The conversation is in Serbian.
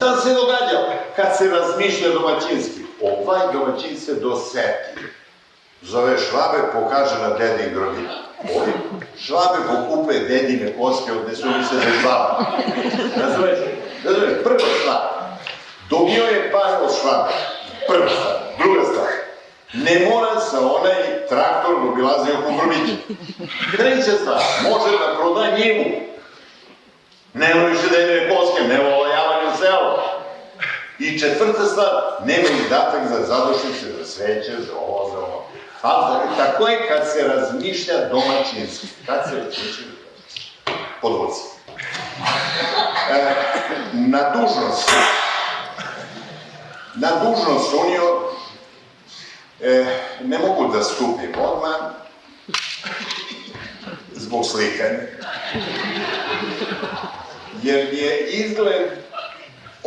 Šta se događa kad se razmišlja domaćinski? Ovaj domaćin se doseti. Zove Švabe, pokaže na dedin grobin. Ovi Švabe pokupe dedine koske, odnesu mi se za Švaba. Razumeš? Prva stvar. Dobio je par od Švabe. Prva stvar. Druga stvar. Ne mora sa onaj traktor obilazi oko grobića. Treća stvar. Može da proda njivu. Nema više dedine koske, nema olajavanje u selu. I četvrta stvar, nema izdatak za zadušnice, za sveće, za ovo, za ovo. Tako je kad se razmišlja domaćinski. Kad se razmišlja domaćinski. Podvuci. Na dužnost unio ne mogu da stupim odmah zbog slikanja. Jer je izgled